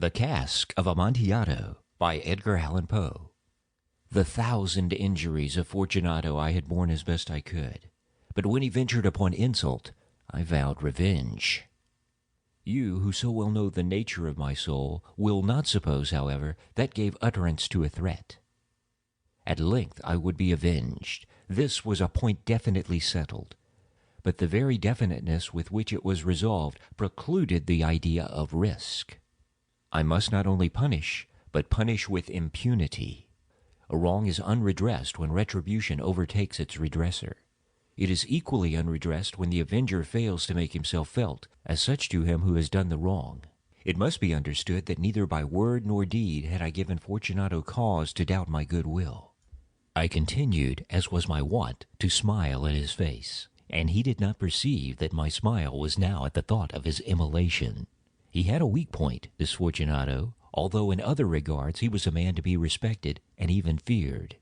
The Cask of Amontillado by Edgar Allan Poe. The 1,000 injuries of Fortunato I had borne as best I could, but when he ventured upon insult, I vowed revenge. You, who so well know the nature of my soul, will not suppose, however, that gave utterance to a threat. At length I would be avenged. This was a point definitely settled, but the very definiteness with which it was resolved precluded the idea of risk. I must not only punish, but punish with impunity. A wrong is unredressed when retribution overtakes its redresser. It is equally unredressed when the avenger fails to make himself felt as such to him who has done the wrong. It must be understood that neither by word nor deed had I given Fortunato cause to doubt my good will. I continued, as was my wont, to smile in his face, and he did not perceive that my smile was now at the thought of his immolation. He had a weak point, this Fortunato, although in other regards he was a man to be respected and even feared.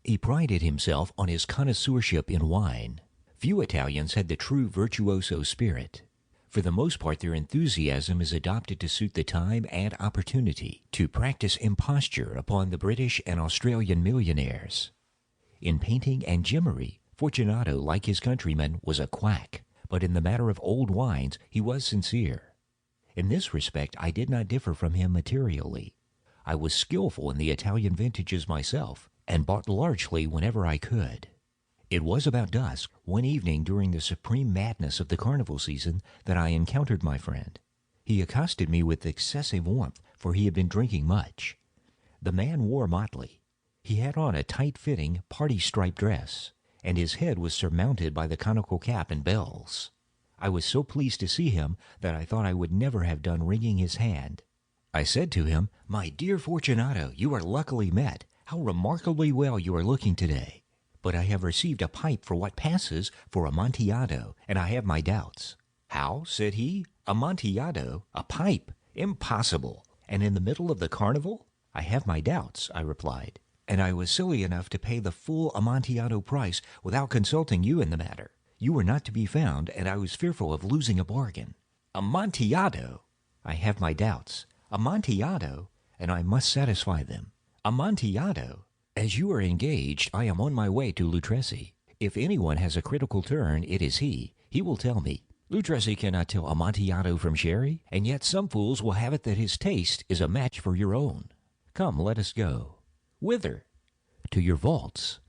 He prided himself on his connoisseurship in wine. Few Italians had the true virtuoso spirit. For the most part their enthusiasm is adopted to suit the time and opportunity, to practice imposture upon the British and Australian millionaires. In painting and gimmery, Fortunato, like his countrymen, was a quack, but in the matter of old wines he was sincere. In this respect I did not differ from him materially. I was skillful in the Italian vintages myself, and bought largely whenever I could. It was about dusk, one evening during the supreme madness of the carnival season, that I encountered my friend. He accosted me with excessive warmth, for he had been drinking much. The man wore motley. He had on a tight-fitting, party-striped dress, and his head was surmounted by the conical cap and bells. I was so pleased to see him that I thought I would never have done wringing his hand. I said to him, "My dear Fortunato, you are luckily met. How remarkably well you are looking today. But I have received a pipe for what passes for Amontillado, and I have my doubts." "How?" said he. "Amontillado? A pipe? Impossible! And in the middle of the carnival?" "I have my doubts," I replied, "and I was silly enough to pay the full Amontillado price without consulting you in the matter. You were not to be found, and I was fearful of losing a bargain." "Amontillado?" "I have my doubts. Amontillado? And I must satisfy them. Amontillado? As you are engaged, I am on my way to Lutresi. If anyone has a critical turn, it is he. He will tell me. Lutresi cannot tell Amontillado from sherry, and yet some fools will have it that his taste is a match for your own. Come, let us go." "Whither?" "To your vaults."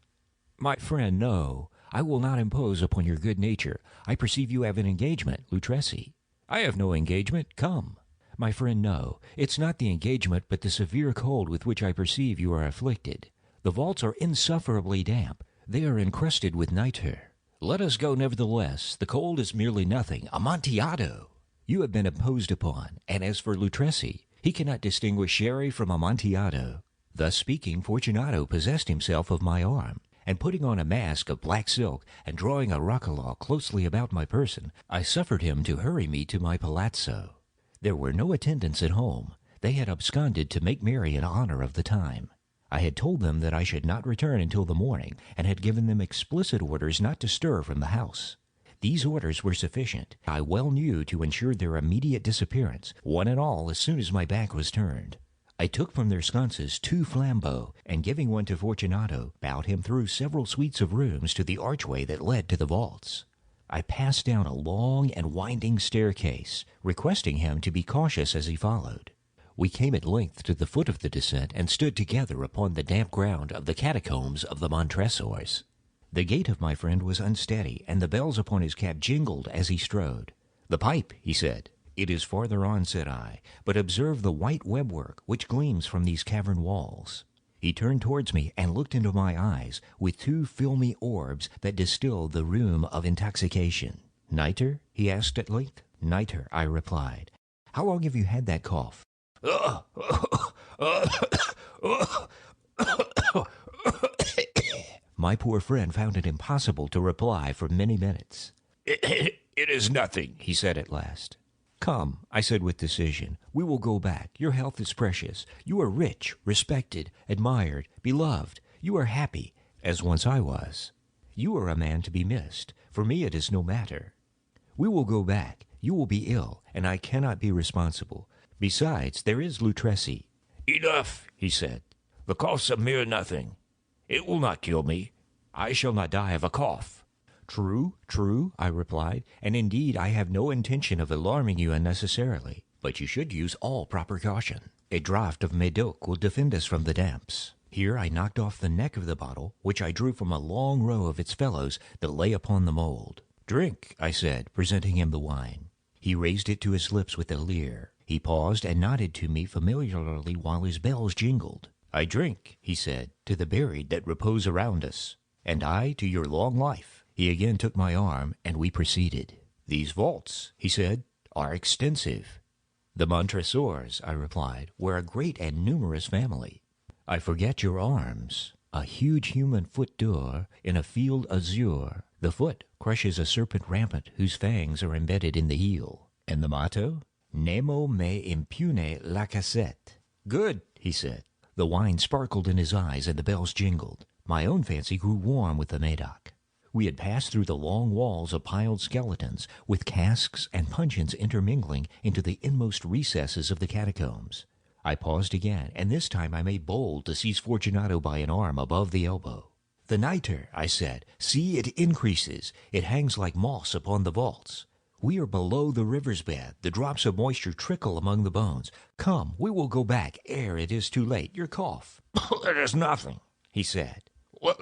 "My friend, no. I will not impose upon your good nature. I perceive you have an engagement, Lutresi." "I have no engagement. Come." "My friend, no. It's not the engagement, but the severe cold with which I perceive you are afflicted. The vaults are insufferably damp. They are encrusted with nitre." "Let us go nevertheless. The cold is merely nothing. Amontillado!" "You have been imposed upon, and as for Lutresi, he cannot distinguish sherry from Amontillado." Thus speaking, Fortunato possessed himself of my arm, and putting on a mask of black silk and drawing a roquelaure closely about my person, I suffered him to hurry me to my palazzo. There were no attendants at home. They had absconded to make merry in honor of the time. I had told them that I should not return until the morning, and had given them explicit orders not to stir from the house. These orders were sufficient, I well knew, to ensure their immediate disappearance, one and all, as soon as my back was turned. I took from their sconces 2 flambeaux, and giving one to Fortunato, bowed him through several suites of rooms to the archway that led to the vaults. I passed down a long and winding staircase, requesting him to be cautious as he followed. We came at length to the foot of the descent, and stood together upon the damp ground of the catacombs of the Montresors. The gait of my friend was unsteady, and the bells upon his cap jingled as he strode. "The pipe," he said. "It is farther on," said I, "but observe the white webwork which gleams from these cavern walls." He turned towards me and looked into my eyes with 2 filmy orbs that distilled the rheum of intoxication. "Nitre?" he asked at length. "Nitre," I replied. "How long have you had that cough?" My poor friend found it impossible to reply for many minutes. It is nothing," he said at last. "Come," I said with decision, "we will go back. Your health is precious. You are rich, respected, admired, beloved. You are happy, as once I was. You are a man to be missed. For me it is no matter. We will go back. You will be ill, and I cannot be responsible. Besides, there is Lutresi. Enough, he said. The cough's a mere nothing. It will not kill me. I shall not die of a cough. True, true, I replied, and indeed I have no intention of alarming you unnecessarily, but you should use all proper caution. A draught of Medoc will defend us from the damps. Here I knocked off the neck of the bottle, which I drew from a long row of its fellows that lay upon the mold. Drink, I said, presenting him the wine. He raised it to his lips with a leer. He paused and nodded to me familiarly while his bells jingled. I drink, he said, to the buried that repose around us, and I to your long life. He again took my arm, and we proceeded. These vaults, he said, are extensive. The Montresors, I replied, were a great and numerous family. I forget your arms. A huge human foot d'or in a field azure. The foot crushes a serpent rampant whose fangs are embedded in the heel. And the motto? Nemo me impune lacesset. Good, he said. The wine sparkled in his eyes and the bells jingled. My own fancy grew warm with the Medoc. We had passed through the long walls of piled skeletons, with casks and puncheons intermingling into the inmost recesses of the catacombs. I paused again, and this time I made bold to seize Fortunato by an arm above the elbow. The nitre, I said, see, it increases. It hangs like moss upon the vaults. We are below the river's bed. The drops of moisture trickle among the bones. Come, we will go back ere it is too late. Your cough. It is nothing, he said.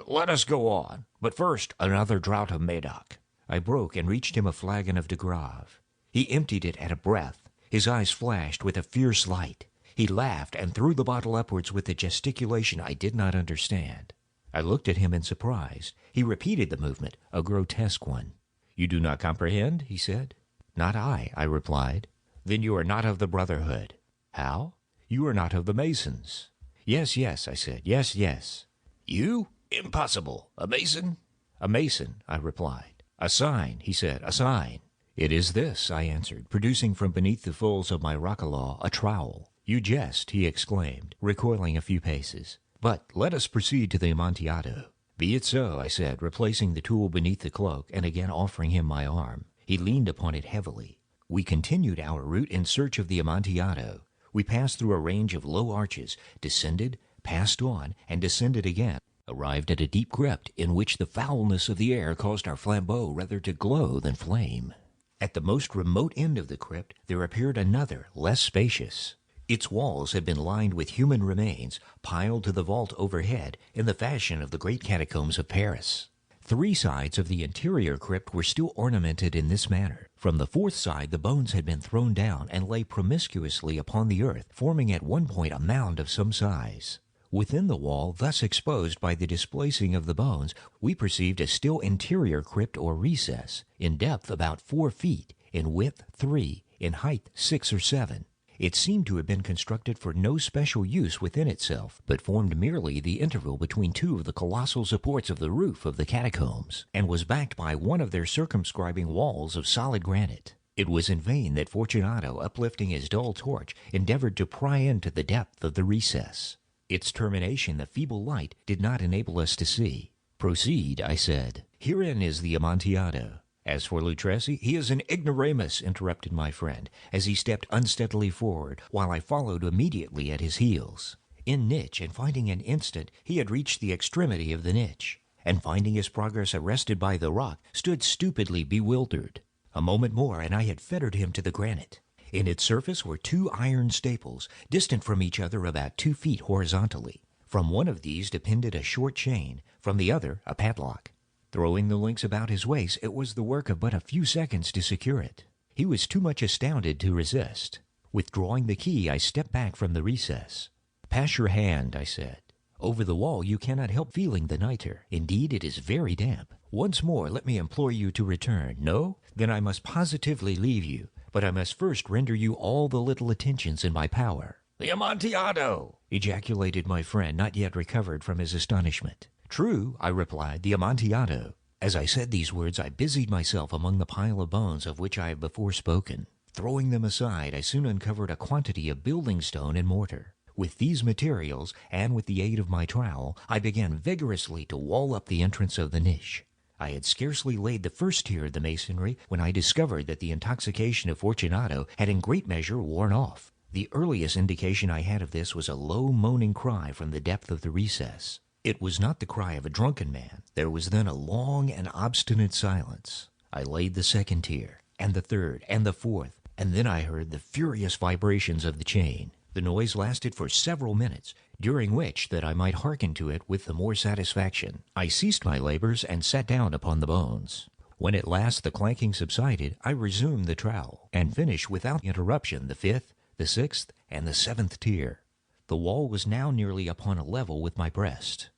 Let us go on. But first, another draught of Medoc. I broke and reached him a flagon of de Grave. He emptied it at a breath. His eyes flashed with a fierce light. He laughed and threw the bottle upwards with a gesticulation I did not understand. I looked at him in surprise. He repeated the movement, a grotesque one. You do not comprehend, he said. Not I replied. Then you are not of the Brotherhood. How? You are not of the Masons. Yes, I said. Yes. You? Impossible. A Mason? A Mason, I replied. A sign, he said, a sign. It is this, I answered, producing from beneath the folds of my roquelaure a trowel. You jest, he exclaimed, recoiling a few paces. But let us proceed to the Amontillado. Be it so, I said, replacing the tool beneath the cloak and again offering him my arm. He leaned upon it heavily. We continued our route in search of the Amontillado. We passed through a range of low arches, descended, passed on, and descended again, arrived at a deep crypt in which the foulness of the air caused our flambeaux rather to glow than flame. At the most remote end of the crypt there appeared another, less spacious. Its walls had been lined with human remains, piled to the vault overhead in the fashion of the great catacombs of Paris. 3 sides of the interior crypt were still ornamented in this manner. From the 4th side the bones had been thrown down and lay promiscuously upon the earth, forming at one point a mound of some size. Within the wall, thus exposed by the displacing of the bones, we perceived a still interior crypt or recess, in depth about 4 feet, in width 3, in height 6 or 7. It seemed to have been constructed for no special use within itself, but formed merely the interval between 2 of the colossal supports of the roof of the catacombs, and was backed by one of their circumscribing walls of solid granite. It was in vain that Fortunato, uplifting his dull torch, endeavored to pry into the depth of the recess. Its termination the feeble light did not enable us to see. Proceed, I said. Herein is the Amontillado. As for Lutresi, he is an ignoramus, interrupted my friend, as he stepped unsteadily forward, while I followed immediately at his heels. In niche, and finding an instant, he had reached the extremity of the niche, and finding his progress arrested by the rock, stood stupidly bewildered. A moment more, and I had fettered him to the granite. In its surface were 2 iron staples, distant from each other about 2 feet horizontally. From one of these depended a short chain, from the other a padlock. Throwing the links about his waist, it was the work of but a few seconds to secure it. He was too much astounded to resist. Withdrawing the key, I stepped back from the recess. Pass your hand, I said. Over the wall you cannot help feeling the nitre. Indeed, it is very damp. Once more, let me implore you to return. No? Then I must positively leave you. But I must first render you all the little attentions in my power. The Amontillado! Ejaculated my friend, not yet recovered from his astonishment. True, I replied, the Amontillado. As I said these words, I busied myself among the pile of bones of which I have before spoken. Throwing them aside, I soon uncovered a quantity of building stone and mortar. With these materials, and with the aid of my trowel, I began vigorously to wall up the entrance of the niche. I had scarcely laid the first tier of the masonry when I discovered that the intoxication of Fortunato had in great measure worn off. The earliest indication I had of this was a low moaning cry from the depth of the recess. It was not the cry of a drunken man. There was then a long and obstinate silence. I laid the second tier, and the third, and the fourth, and then I heard the furious vibrations of the chain. The noise lasted for several minutes, during which, that I might hearken to it with the more satisfaction, I ceased my labors and sat down upon the bones. When at last the clanking subsided, I resumed the trowel, and finished without interruption the fifth, the sixth, and the seventh tier. The wall was now nearly upon a level with my breast.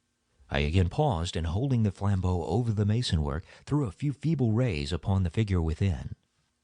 I again paused, and holding the flambeau over the mason-work, threw a few feeble rays upon the figure within.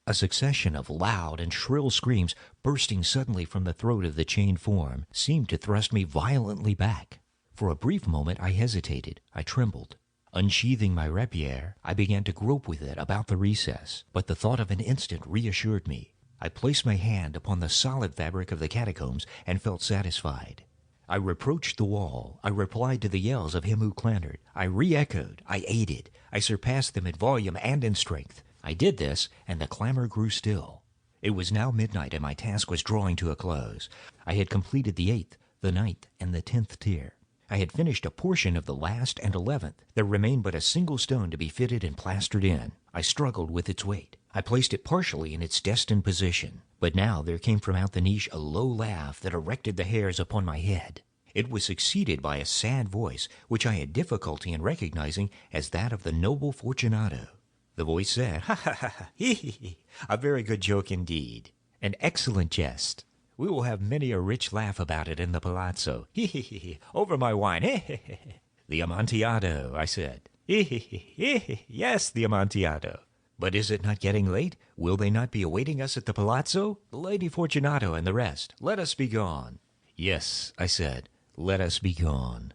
A succession of loud and shrill screams, bursting suddenly from the throat of the chained form, seemed to thrust me violently back. For a brief moment I hesitated, I trembled. Unsheathing my rapier, I began to grope with it about the recess, but the thought of an instant reassured me. I placed my hand upon the solid fabric of the catacombs and felt satisfied. I reproached the wall. I replied to the yells of him who clandered. I re-echoed. I aided. I surpassed them in volume and in strength. I did this, and the clamor grew still. It was now midnight, and my task was drawing to a close. I had completed the 8th, the 9th, and the 10th tier. I had finished a portion of the last and 11th. There remained but a single stone to be fitted and plastered in. I struggled with its weight. I placed it partially in its destined position. But now there came from out the niche a low laugh that erected the hairs upon my head. It was succeeded by a sad voice, which I had difficulty in recognizing as that of the noble Fortunato. The voice said, "Ha ha ha ha, hee hee hee, a very good joke indeed. An excellent jest. We will have many a rich laugh about it in the palazzo. Hee hee hee hee, over my wine, hee hee hee. The Amontillado," I said. Hee hee hee hee hee, yes, the Amontillado. But is it not getting late? Will they not be awaiting us at the palazzo? The Lady Fortunato and the rest. Let us be gone. Yes, I said, let us be gone.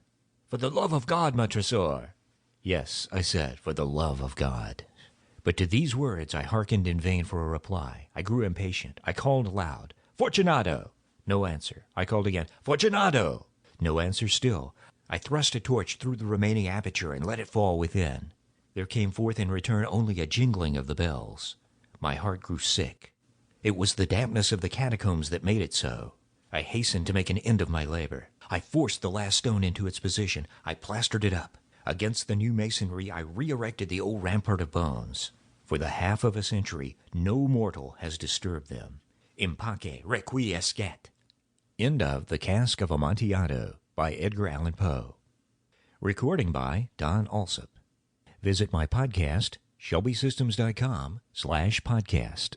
For the love of God, Montresor. Yes, I said, for the love of God. But to these words I hearkened in vain for a reply. I grew impatient. I called aloud, "Fortunato!" No answer. I called again, "Fortunato!" No answer still. I thrust a torch through the remaining aperture and let it fall within. There came forth in return only a jingling of the bells. My heart grew sick. It was the dampness of the catacombs that made it so. I hastened to make an end of my labor. I forced the last stone into its position. I plastered it up. Against the new masonry, I re-erected the old rampart of bones. For the half of a century, no mortal has disturbed them. Impace requiescat. End of The Cask of Amontillado by Edgar Allan Poe. Recording by Don Alsop. Visit my podcast, shelbysystems.com/podcast.